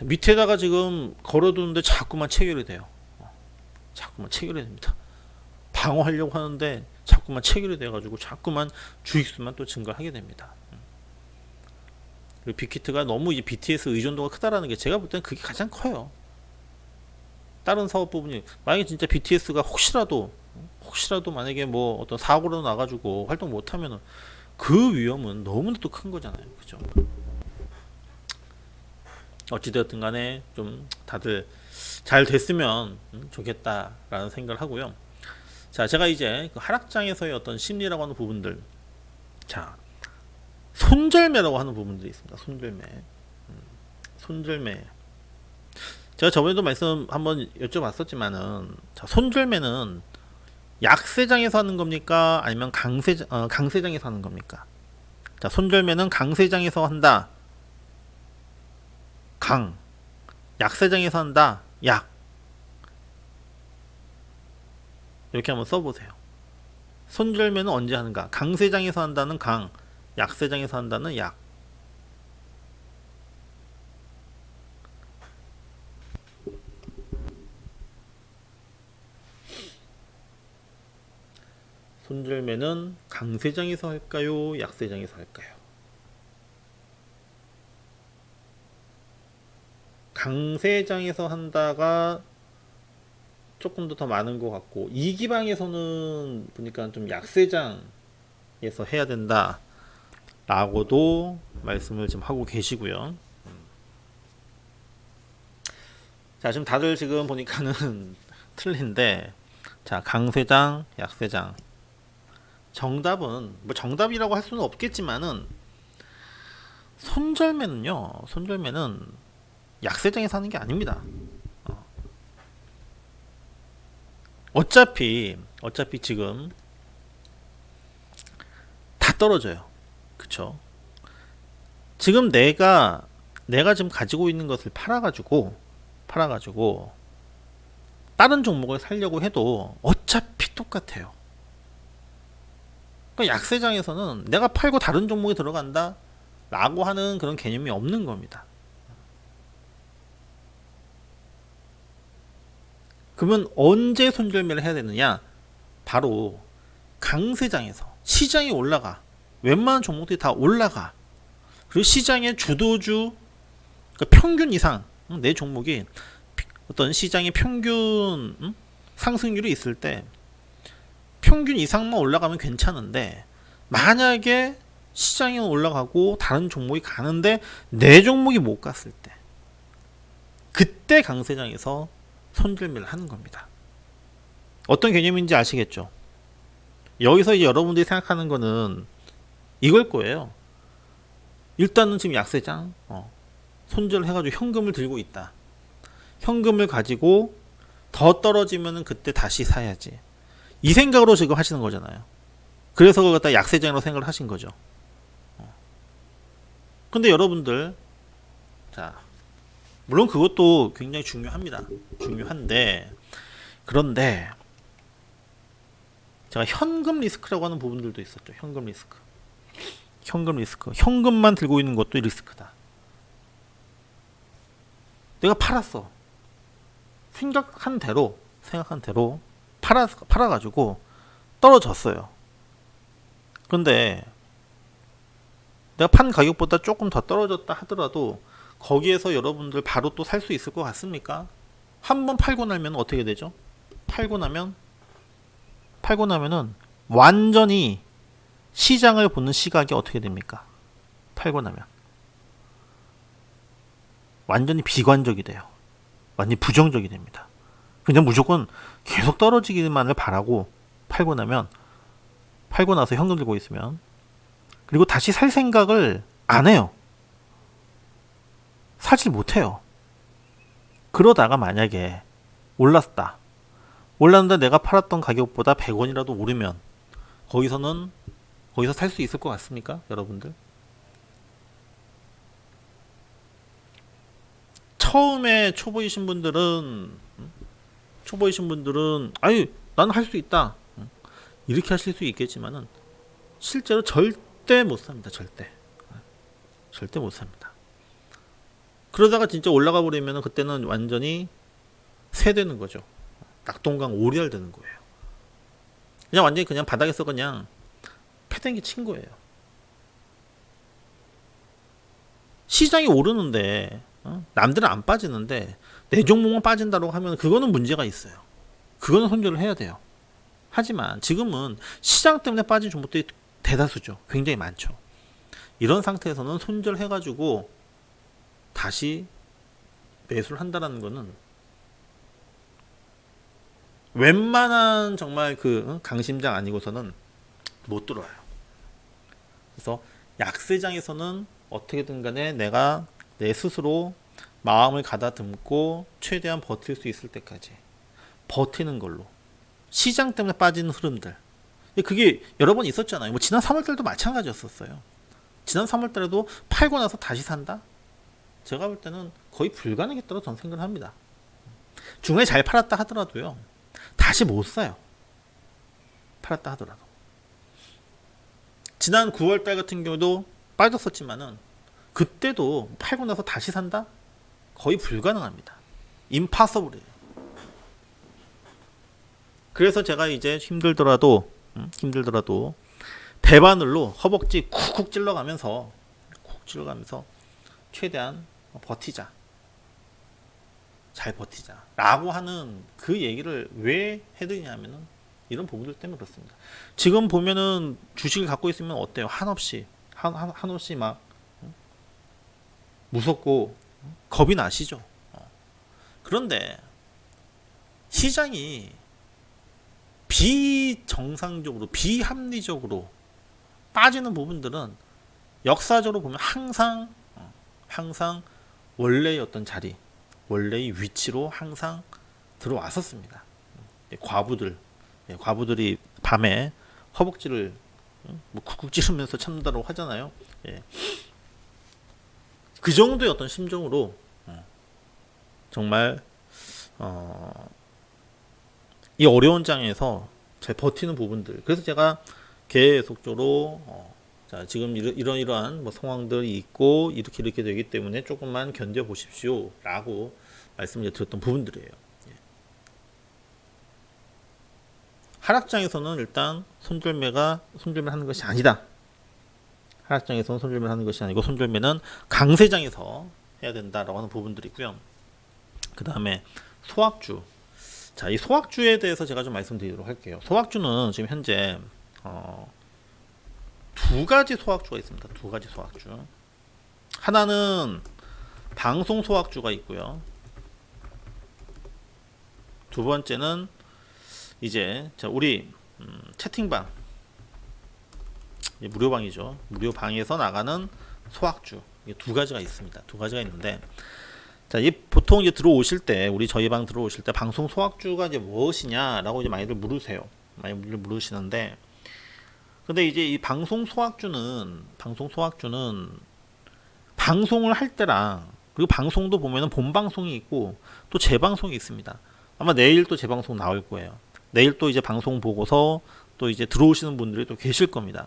밑에다가 지금 걸어두는데 자꾸만 체결이 돼요. 자꾸만 체결이 됩니다. 방어하려고 하는데 자꾸만 체결이 돼가지고 자꾸만 주익수만 또 증가하게 됩니다. 그리고 빅히트가 너무 이제 BTS 의존도가 크다라는 게 제가 볼 때는 그게 가장 커요. 다른 사업 부분이 만약에 진짜 BTS가 혹시라도 만약에 뭐 어떤 사고로 나가지고 활동 못하면은 그 위험은 너무나도 큰 거잖아요. 그죠? 어찌되었든 간에 좀 다들 잘 됐으면 좋겠다라는 생각을 하고요. 자, 제가 이제 그 하락장에서의 어떤 심리라고 하는 부분들, 자, 손절매라고 하는 부분들이 있습니다. 손절매. 제가 저번에도 말씀 한번 여쭤봤었지만은, 자, 손절매는 약세장에서 하는 겁니까? 아니면 강세장에서 하는 겁니까? 자, 손절매는 강세장에서 한다. 약세장에서 한다. 이렇게 한번 써보세요. 손절매는 언제 하는가? 강세장에서 한다는 강, 약세장에서 한다는 약. 손절매는 강세장에서 할까요? 약세장에서 할까요? 강세장에서 한다가 조금 더 많은 것 같고, 이기방에서는 보니까 좀 약세장에서 해야 된다 라고도 말씀을 좀 하고 계시고요. 자, 지금 다들 지금 보니까는 틀린데, 자, 강세장, 약세장. 정답은 뭐 정답이라고 할 수는 없겠지만은, 손절매는 약세장에서 하는 게 아닙니다. 어차피 지금 다 떨어져요. 그쵸? 지금 내가 지금 가지고 있는 것을 팔아가지고 다른 종목을 살려고 해도 어차피 똑같아요. 그러니까 약세장에서는 내가 팔고 다른 종목에 들어간다 라고 하는 그런 개념이 없는 겁니다. 그러면 언제 손절매를 해야 되느냐? 바로 강세장에서 시장이 올라가, 웬만한 종목들이 다 올라가, 그리고 시장의 주도주, 그러니까 평균 이상, 내 종목이 어떤 시장의 평균 상승률이 있을 때 평균 이상만 올라가면 괜찮은데, 만약에 시장이 올라가고 다른 종목이 가는데 내 종목이 못 갔을 때, 그때 강세장에서 손절매를 하는 겁니다. 어떤 개념인지 아시겠죠? 여기서 이제 여러분들이 생각하는 거는 이걸 거예요. 일단은 지금 약세장 손절을 해가지고 현금을 들고 있다. 현금을 가지고 더 떨어지면은 그때 다시 사야지. 이 생각으로 지금 하시는 거잖아요. 그래서 그걸 갖다 약세장으로 생각을 하신 거죠. 근데 여러분들, 자, 물론 그것도 굉장히 중요합니다. 중요한데, 그런데 제가 현금 리스크라고 하는 부분들도 있었죠. 현금 리스크. 현금만 들고 있는 것도 리스크다. 내가 팔았어. 생각한 대로 팔아가지고 떨어졌어요. 근데 내가 판 가격보다 조금 더 떨어졌다 하더라도 거기에서 여러분들 바로 또 살 수 있을 것 같습니까? 한번 팔고 나면 어떻게 되죠? 팔고 나면은 완전히 시장을 보는 시각이 어떻게 됩니까? 팔고 나면 완전히 비관적이 돼요. 완전히 부정적이 됩니다. 그냥 무조건 계속 떨어지기만을 바라고 팔고 나서 현금 들고 있으면, 그리고 다시 살 생각을 안 해요. 사질 못해요. 그러다가 만약에 올랐는데 내가 팔았던 가격보다 100원이라도 오르면 거기서 살 수 있을 것 같습니까? 여러분들? 처음에 초보이신 분들은 아유, 나는 할 수 있다, 이렇게 하실 수 있겠지만은 실제로 절대 못 삽니다. 절대 못 삽니다. 그러다가 진짜 올라가 버리면 그때는 완전히 쇠되는 거죠. 낙동강 오리알 되는 거예요. 그냥 완전히 그냥 바닥에서 그냥 패댕기 친 거예요. 시장이 오르는데 남들은 안 빠지는데 내 종목만 빠진다고 하면 그거는 문제가 있어요. 그거는 손절을 해야 돼요. 하지만 지금은 시장 때문에 빠진 종목들이 대다수죠. 굉장히 많죠. 이런 상태에서는 손절해가지고 다시 매수를 한다는 거는 웬만한 정말 강심장 아니고서는 못 들어요. 그래서 약세장에서는 어떻게든 간에 내가 내 스스로 마음을 가다듬고 최대한 버틸 수 있을 때까지 버티는 걸로, 시장 때문에 빠지는 흐름들, 그게 여러 번 있었잖아요. 뭐 지난 3월달도 마찬가지였었어요. 지난 3월달에도 팔고 나서 다시 산다? 제가 볼 때는 거의 불가능했다고 저는 생각을 합니다. 중간에 잘 팔았다 하더라도요, 다시 못 사요. 팔았다 하더라도. 지난 9월달 같은 경우도 빠졌었지만은 그때도 팔고 나서 다시 산다? 거의 불가능합니다. 임파서블이에요. 그래서 제가 이제 힘들더라도 대바늘로 허벅지 쿡쿡 찔러가면서 최대한 버티자. 잘 버티자. 라고 하는 그 얘기를 왜 해드리냐면은 이런 부분들 때문에 그렇습니다. 지금 보면은 주식을 갖고 있으면 어때요? 한없이 막 무섭고 겁이 나시죠? 그런데 시장이 비정상적으로 비합리적으로 빠지는 부분들은 역사적으로 보면 항상 원래의 어떤 자리, 원래의 위치로 항상 들어왔었습니다. 과부들이 밤에 허벅지를 뭐 쿡쿡 찌르면서 참는다고 하잖아요. 예. 그 정도의 어떤 심정으로 정말 이 어려운 장에서 잘 버티는 부분들. 그래서 제가 계속적으로 자, 지금 이러한 뭐 상황들이 있고 이렇게 되기 때문에 조금만 견뎌 보십시오 라고 말씀을 드렸던 부분들이에요. 예. 하락장에서는 일단 손절매를 하는 것이 아니다. 하락장에서는 손절매를 하는 것이 아니고 손절매는 강세장에서 해야 된다라고 하는 부분들이 있고요. 그 다음에 소확주. 자, 이 소확주에 대해서 제가 좀 말씀드리도록 할게요. 소확주는 지금 현재 두 가지 소확주가 있습니다. 두 가지 소확주. 하나는 방송 소확주가 있고요. 두 번째는 이제 자, 우리 채팅방 무료방이죠. 무료방에서 나가는 소확주. 이게 두 가지가 있습니다. 두 가지가 있는데 자, 보통 이제 들어오실 때 저희 방 들어오실 때 방송 소확주가 이제 무엇이냐라고 이제 많이들 물으세요. 많이들 물으시는데 근데 이제 이 방송 소확주는 방송을 할 때랑 그리고 방송도 보면은 본 방송이 있고 또 재방송이 있습니다. 아마 내일 또 재방송 나올 거예요. 내일 또 이제 방송 보고서 또 이제 들어오시는 분들이 또 계실 겁니다.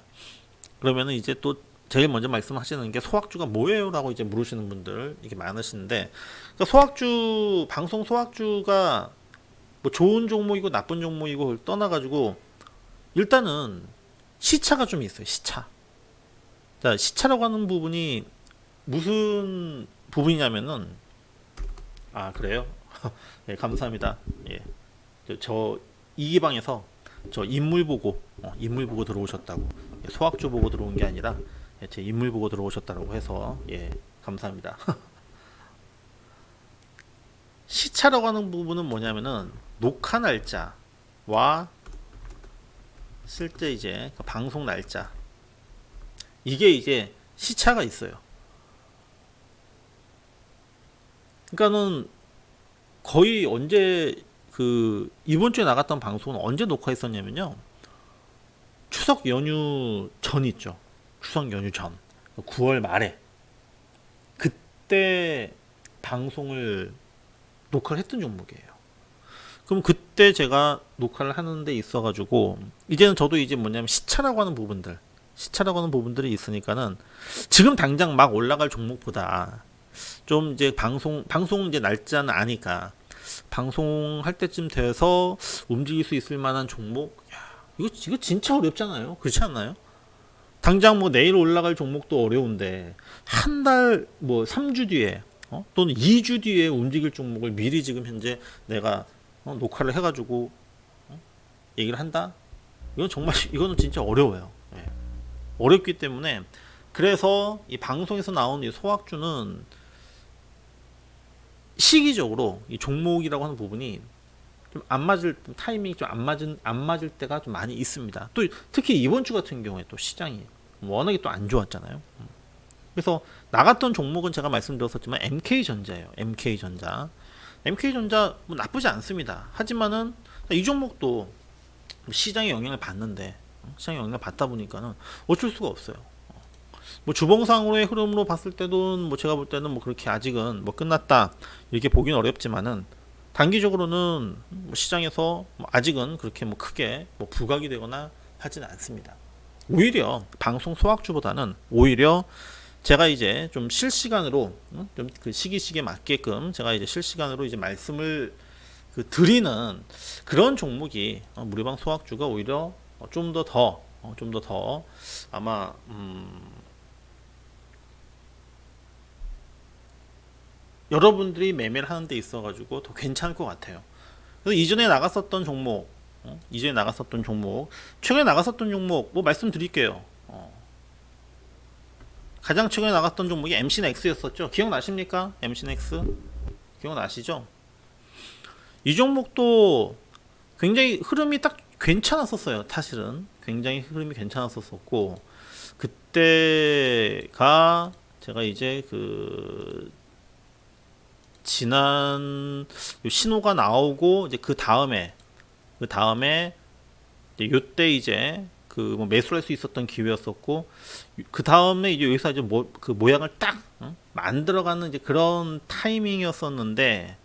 그러면은 이제 또 제일 먼저 말씀하시는 게 소확주가 뭐예요? 라고 이제 물으시는 분들 이게 많으신데 그러니까 방송 소확주가 뭐 좋은 종목이고 나쁜 종목이고 떠나가지고 일단은 시차가 좀 있어요. 시차. 자, 시차라고 하는 부분이 무슨 부분이냐면은 그래요? 예, 감사합니다. 예. 저 이기방에서 저 인물 보고 들어오셨다고. 예, 소확주 보고 들어온 게 아니라 제 인물 보고 들어오셨다고 해서 예, 감사합니다. 시차라고 하는 부분은 뭐냐면은 녹화 날짜와 실제 이제 방송 날짜 이게 이제 시차가 있어요. 그러니까는 거의 언제 이번 주에 나갔던 방송은 언제 녹화했었냐면요. 추석 연휴 전 있죠. 추석 연휴 전 9월 말에 그때 방송을 녹화를 했던 종목이에요. 그럼 그때 제가 녹화를 하는 데 있어 가지고 이제는 저도 이제 뭐냐면 시차라고 하는 부분들이 있으니까는 지금 당장 막 올라갈 종목보다 좀 이제 방송 이제 날짜는 아니까 방송할 때쯤 돼서 움직일 수 있을 만한 종목 이거 진짜 어렵잖아요. 그렇지 않나요? 당장 뭐 내일 올라갈 종목도 어려운데 한 달 뭐 3주 뒤에 또는 2주 뒤에 움직일 종목을 미리 지금 현재 내가 녹화를 해가지고 얘기를 한다? 이거는 진짜 어려워요. 예. 어렵기 때문에 그래서 이 방송에서 나온 이 소확주는 시기적으로 이 종목이라고 하는 부분이 좀 안 맞을 타이밍이 좀 안 맞을 때가 좀 많이 있습니다. 또 특히 이번 주 같은 경우에 또 시장이 워낙에 또 안 좋았잖아요. 그래서 나갔던 종목은 제가 말씀드렸었지만 MK전자예요. MK전자 뭐 나쁘지 않습니다. 하지만은 이 종목도 시장의 영향을 받는데 시장의 영향을 받다 보니까는 어쩔 수가 없어요. 뭐 주봉상으로의 흐름으로 봤을 때도 뭐 제가 볼 때는 뭐 그렇게 아직은 뭐 끝났다 이렇게 보기는 어렵지만은 단기적으로는 뭐 시장에서 뭐 아직은 그렇게 뭐 크게 뭐 부각이 되거나 하지는 않습니다. 오히려 방송 소학주보다는 오히려 제가 이제 좀 실시간으로 좀 그 시기에 맞게끔 제가 이제 실시간으로 이제 말씀을 그 드리는 그런 종목이 무료방 소학주가 오히려 좀 더 아마 여러분들이 매매를 하는 데 있어 가지고 더 괜찮을 것 같아요. 그래서 이전에 나갔었던 종목, 최근에 나갔었던 종목 뭐 말씀드릴게요. 가장 최근에 나갔던 종목이 MC넥스였었죠. 기억나십니까? MC넥스 기억나시죠? 이 종목도 굉장히 흐름이 딱 괜찮았었어요. 사실은 굉장히 흐름이 괜찮았었고 그때가 제가 이제 그 지난 신호가 나오고 이제 그 다음에 요때 이제 그 뭐 매수할 수 있었던 기회였었고 그 다음에 이제 여기서 이제 그 모양을 딱 만들어가는 이제 그런 타이밍이었었는데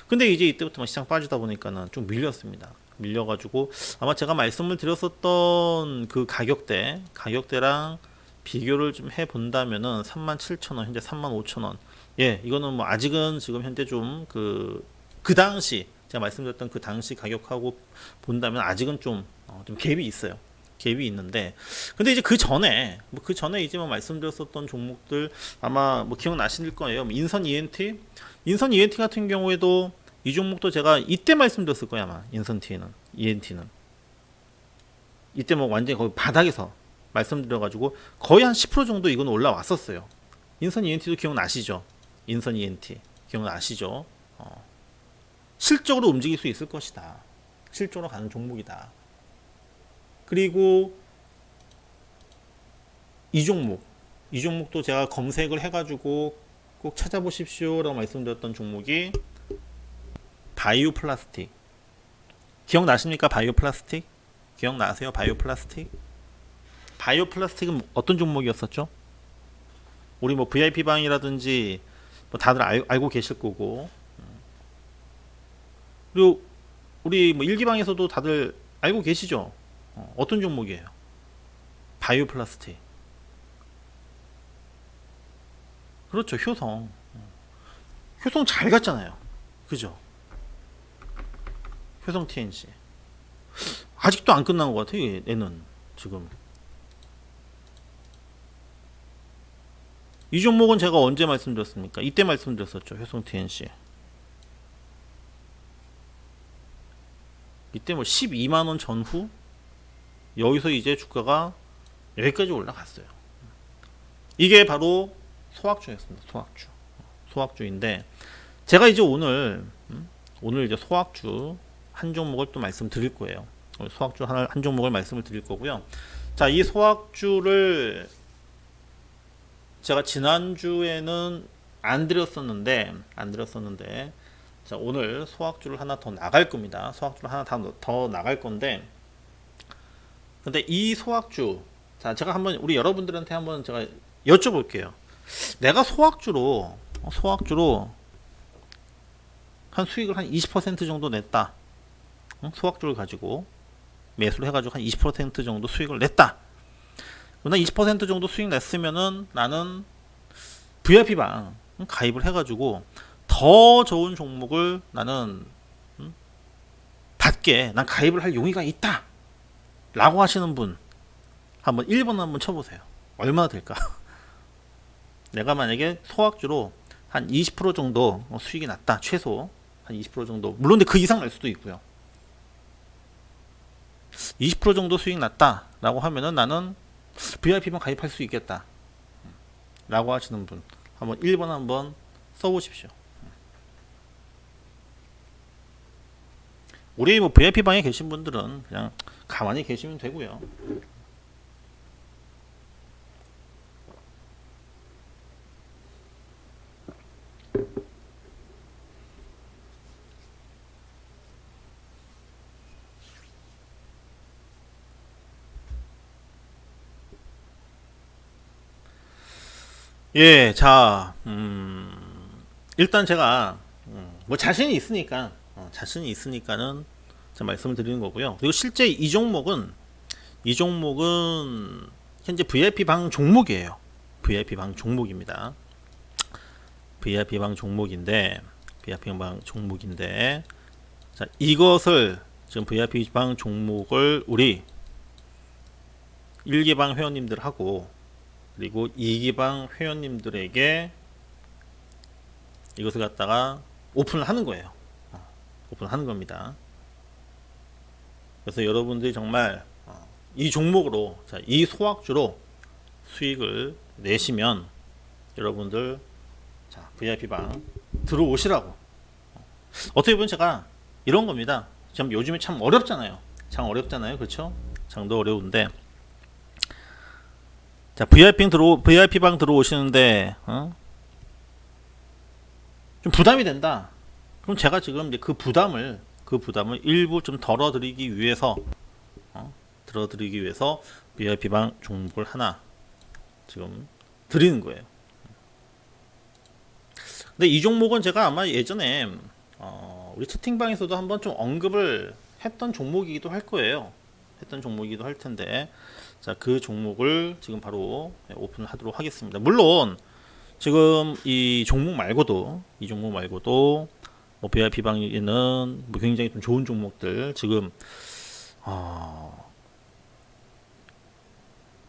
근데 이제 이때부터 시장 빠지다 보니까는 좀 밀렸습니다. 밀려가지고 아마 제가 말씀을 드렸었던 그 가격대랑 비교를 좀 해본다면은 37,000원 현재 35,000원 예 이거는 뭐 아직은 지금 현재 좀 그 당시 제가 말씀드렸던 그 당시 가격하고 본다면 아직은 좀 갭이 있어요. 갭이 있는데 근데 이제 그 전에 이제 뭐 말씀드렸었던 종목들 아마 뭐 기억나실 거예요. 인선 ENT 같은 경우에도 이 종목도 제가 이때 말씀드렸을 거예요. 아마 인선 ENT는 이때 뭐 완전히 거의 바닥에서 말씀드려가지고 거의 한 10% 정도 이건 올라왔었어요. 인선 ENT도 기억나시죠? 인선 ENT 기억나시죠? 실적으로 움직일 수 있을 것이다. 실적으로 가는 종목이다. 그리고 이 종목도 제가 검색을 해가지고 꼭 찾아보십시오 라고 말씀드렸던 종목이 바이오 플라스틱 기억나십니까? 바이오 플라스틱 기억나세요? 바이오 플라스틱은 어떤 종목이었었죠? 우리 뭐 VIP 방이라든지 뭐 다들 알고 계실 거고 그리고 우리 뭐 일기방에서도 다들 알고 계시죠? 어떤 종목이에요? 바이오 플라스틱 그렇죠. 효성 잘 갔잖아요. 그죠? 효성 TNC 아직도 안 끝난 것 같아요. 얘는 지금 이 종목은 제가 언제 말씀드렸습니까? 이때 말씀드렸었죠. 효성 TNC 이때 뭐 12만원 전후 여기서 이제 주가가 여기까지 올라갔어요. 이게 바로 소학주였습니다. 소학주인데 제가 이제 오늘 이제 소학주 한 종목을 또 말씀드릴 거예요. 소학주 한 종목을 말씀을 드릴 거고요. 자, 이 소학주를 제가 지난주에는 안 드렸었는데 자, 오늘 소학주를 하나 더 나갈 겁니다. 소학주를 하나 더 나갈 건데 근데 이 소학주 자 제가 한번 우리 여러분들한테 한번 제가 여쭤볼게요. 내가 소학주로 한 수익을 한 20% 정도 냈다. 소학주를 가지고 매수를 해가지고 한 20% 정도 수익을 냈다. 그러나 20% 정도 수익 냈으면은 나는 VIP방 가입을 해가지고 더 좋은 종목을 나는 받게 난 가입을 할 용의가 있다. 라고 하시는 분 한번 1번 한번 쳐보세요. 얼마나 될까? 내가 만약에 소학주로 한 20% 정도 수익이 났다. 최소 한 20% 정도 물론 근데 그 이상 날 수도 있고요. 20% 정도 수익 났다 라고 하면은 나는 VIP만 가입할 수 있겠다 라고 하시는 분 한번 1번 한번 써보십시오. 우리 뭐 VIP방에 계신 분들은 그냥 가만히 계시면 되고요. 예, 자, 일단 제가 뭐 자신이 있으니까 자신이 있으니까는 제가 말씀을 드리는 거고요. 그리고 실제 이 종목은 현재 VIP 방 종목이에요. VIP 방 종목입니다. VIP 방 종목인데 자, 이것을 지금 VIP 방 종목을 우리 1기방 회원님들하고 그리고 2기방 회원님들에게 이것을 갖다가 오픈을 하는 거예요. 오픈을 하는 겁니다. 그래서 여러분들이 정말 이 종목으로, 자, 이 소액주로 수익을 내시면 여러분들, 자, VIP방 들어오시라고. 어떻게 보면 제가 이런 겁니다. 지금 요즘에 참 어렵잖아요. 그렇죠? 장도 어려운데, 자, VIP방 들어오시는데 좀 부담이 된다. 그럼 제가 지금 이제 그 부담을 일부 좀 덜어드리기 위해서 VIP방 종목을 하나 지금 드리는 거예요. 근데 이 종목은 제가 아마 예전에 우리 채팅방에서도 한번 좀 언급을 했던 종목이기도 할 거예요. 할 텐데, 자, 그 종목을 지금 바로 오픈을 하도록 하겠습니다. 물론 지금 이 종목 말고도 뭐 VIP방에는 뭐 굉장히 좀 좋은 종목들 지금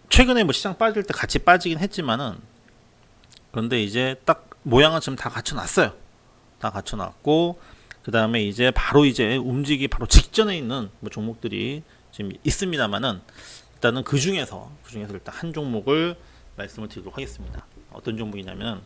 최근에 뭐 시장 빠질 때 같이 빠지긴 했지만은, 그런데 이제 딱 모양은 지금 다 갖춰놨어요. 다 갖춰놨고, 그 다음에 이제 바로 이제 움직이기 바로 직전에 있는 뭐 종목들이 지금 있습니다만은, 일단은 그 중에서 일단 한 종목을 말씀을 드리도록 하겠습니다. 어떤 종목이냐면,